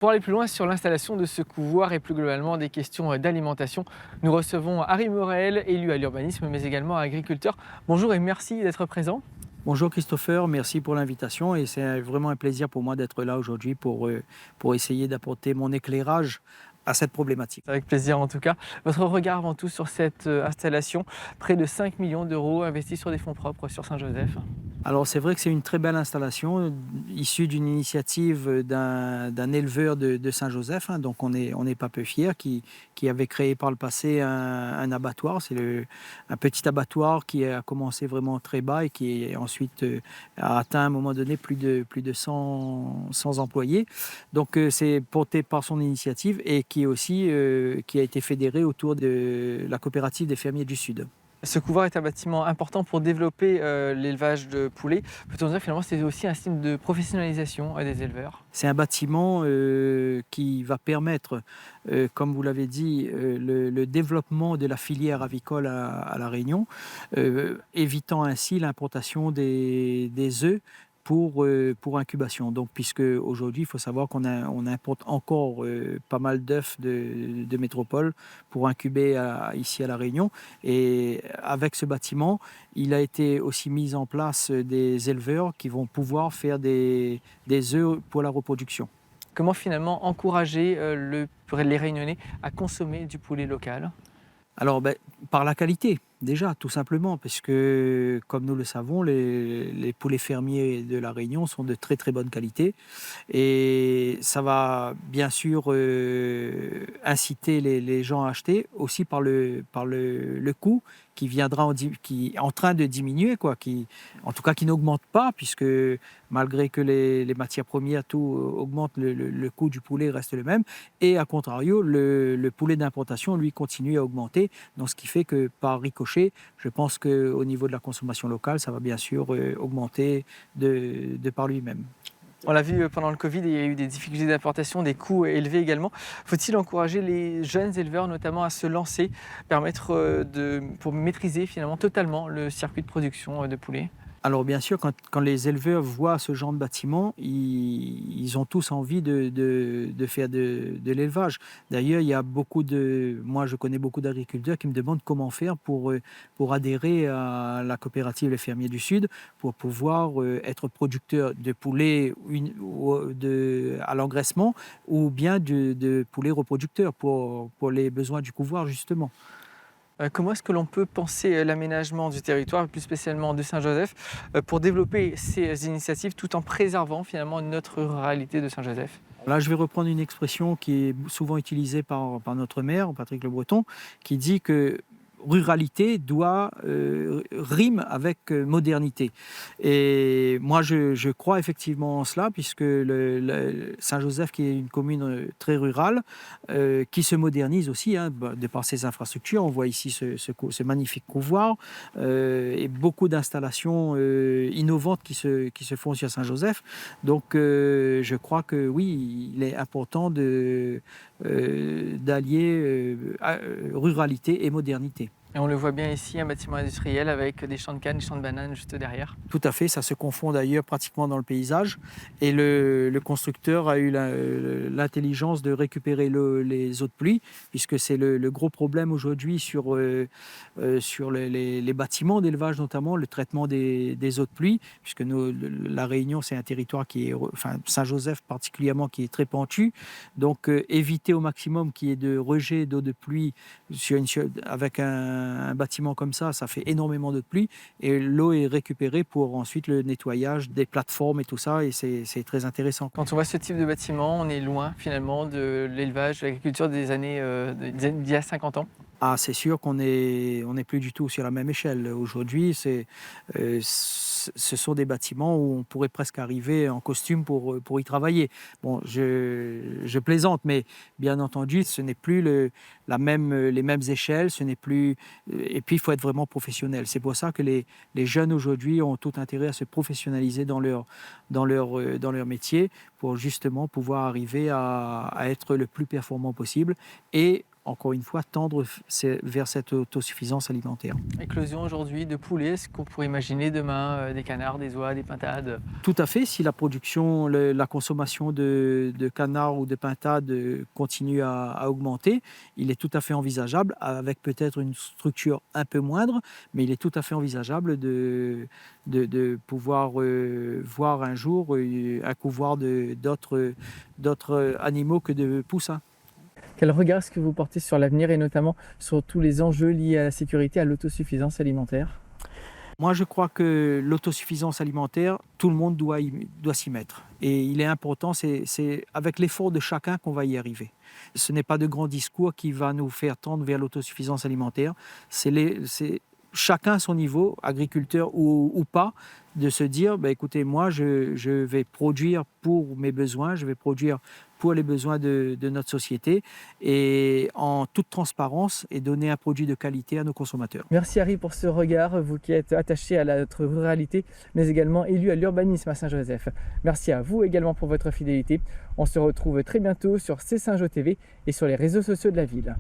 Pour aller plus loin sur l'installation de ce couvoir et plus globalement des questions d'alimentation, nous recevons Harry Morel, élu à l'urbanisme mais également agriculteur. Bonjour et merci d'être présent. Bonjour Christopher, merci pour l'invitation et c'est vraiment un plaisir pour moi d'être là aujourd'hui pour essayer d'apporter mon éclairage à cette problématique. Avec plaisir en tout cas. Votre regard avant tout sur cette installation, près de 5 millions d'euros investis sur des fonds propres sur Saint-Joseph. Alors c'est vrai que c'est une très belle installation issue d'une initiative d'un éleveur de Saint-Joseph, hein, donc on n'est pas peu fiers, qui avait créé par le passé un abattoir. Un petit abattoir qui a commencé vraiment très bas et qui ensuite a atteint à un moment donné plus de 100 employés. Donc c'est porté par son initiative et qui est aussi qui a été fédéré autour de la coopérative des fermiers du Sud. Ce couloir est un bâtiment important pour développer l'élevage de poulets. Peut-on dire finalement c'est aussi un signe de professionnalisation des éleveurs? C'est un bâtiment qui va permettre, comme vous l'avez dit, le développement de la filière avicole à La Réunion, évitant ainsi l'importation des œufs pour incubation. Donc, puisque aujourd'hui, il faut savoir on importe encore pas mal d'œufs de métropole pour incuber ici à La Réunion. Et avec ce bâtiment, il a été aussi mis en place des éleveurs qui vont pouvoir faire des œufs pour la reproduction. Comment finalement encourager les Réunionnais à consommer du poulet local? Alors, par la qualité, déjà, tout simplement, parce que, comme nous le savons, les poulets fermiers de La Réunion sont de très très bonne qualité. Et ça va bien sûr inciter les gens à acheter, aussi par le coût qui viendra qui est en train de diminuer, quoi, en tout cas qui n'augmente pas, puisque malgré que les matières premières, tout augmente, le coût du poulet reste le même. Et à contrario, le poulet d'importation, lui, continue à augmenter. Donc, ce qui fait que par ricochet, je pense qu'au niveau de la consommation locale, ça va bien sûr augmenter de par lui-même. On l'a vu pendant le Covid, il y a eu des difficultés d'importation, des coûts élevés également. Faut-il encourager les jeunes éleveurs notamment à se lancer, permettre pour maîtriser finalement totalement le circuit de production de poulets? Alors bien sûr, quand les éleveurs voient ce genre de bâtiment, ils ont tous envie de faire de l'élevage. D'ailleurs, il y a moi je connais beaucoup d'agriculteurs qui me demandent comment faire pour adhérer à la coopérative Les Fermiers du Sud, pour pouvoir être producteur de poulets à l'engraissement ou bien de poulets reproducteurs pour les besoins du couvoir justement. Comment est-ce que l'on peut penser l'aménagement du territoire, plus spécialement de Saint-Joseph, pour développer ces initiatives tout en préservant finalement notre ruralité de Saint-Joseph? Là, je vais reprendre une expression qui est souvent utilisée par notre maire, Patrick Le Breton, qui dit que ruralité rime avec modernité. Et moi, je crois effectivement en cela, puisque Saint-Joseph, qui est une commune très rurale, qui se modernise aussi, hein, de par ses infrastructures. On voit ici ce magnifique couloir et beaucoup d'installations innovantes qui se font sur Saint-Joseph. Donc, je crois que oui, il est important d'allier ruralité et modernité. Et on le voit bien ici, un bâtiment industriel avec des champs de canne, des champs de bananes juste derrière. Tout à fait, ça se confond d'ailleurs pratiquement dans le paysage. Et le constructeur a eu l'intelligence de récupérer les eaux de pluie, puisque c'est le gros problème aujourd'hui sur les bâtiments d'élevage, notamment le traitement des eaux de pluie, puisque La Réunion, c'est un territoire enfin Saint-Joseph particulièrement, qui est très pentu. Donc éviter au maximum qu'il y ait de rejet d'eau de pluie avec un bâtiment comme ça fait énormément d'eau de pluie. Et l'eau est récupérée pour ensuite le nettoyage des plateformes et tout ça, et c'est très intéressant. Quand on voit ce type de bâtiment, on est loin finalement de l'élevage, de l'agriculture des années d'il y a 50 ans. Ah, c'est sûr qu'on n'est plus du tout sur la même échelle. Aujourd'hui, ce sont des bâtiments où on pourrait presque arriver en costume pour y travailler. Bon, je plaisante, mais bien entendu, ce n'est plus les mêmes échelles, ce n'est plus... Et puis, il faut être vraiment professionnel. C'est pour ça que les jeunes aujourd'hui ont tout intérêt à se professionnaliser dans leur métier, pour justement pouvoir arriver à être le plus performant possible et encore une fois, tendre vers cette autosuffisance alimentaire. Éclosion aujourd'hui de poulets, est-ce qu'on pourrait imaginer demain des canards, des oies, des pintades? Tout à fait, si la production, la consommation de canards ou de pintades continue à augmenter, il est tout à fait envisageable, avec peut-être une structure un peu moindre, mais il est tout à fait envisageable de pouvoir voir un jour un couvoir d'autres animaux que de poussins. Quel regard est-ce que vous portez sur l'avenir et notamment sur tous les enjeux liés à la sécurité, à l'autosuffisance alimentaire? Moi, je crois que l'autosuffisance alimentaire, tout le monde doit s'y mettre. Et il est important, c'est avec l'effort de chacun qu'on va y arriver. Ce n'est pas de grands discours qui va nous faire tendre vers l'autosuffisance alimentaire. C'est chacun à son niveau, agriculteur ou pas, de se dire, écoutez, moi, je vais produire pour mes besoins, je vais produire pour les besoins de notre société et en toute transparence et donner un produit de qualité à nos consommateurs. Merci Harry pour ce regard, vous qui êtes attaché à notre ruralité, mais également élu à l'urbanisme à Saint-Joseph. Merci à vous également pour votre fidélité. On se retrouve très bientôt sur C'est Saint-Jo TV et sur les réseaux sociaux de la ville.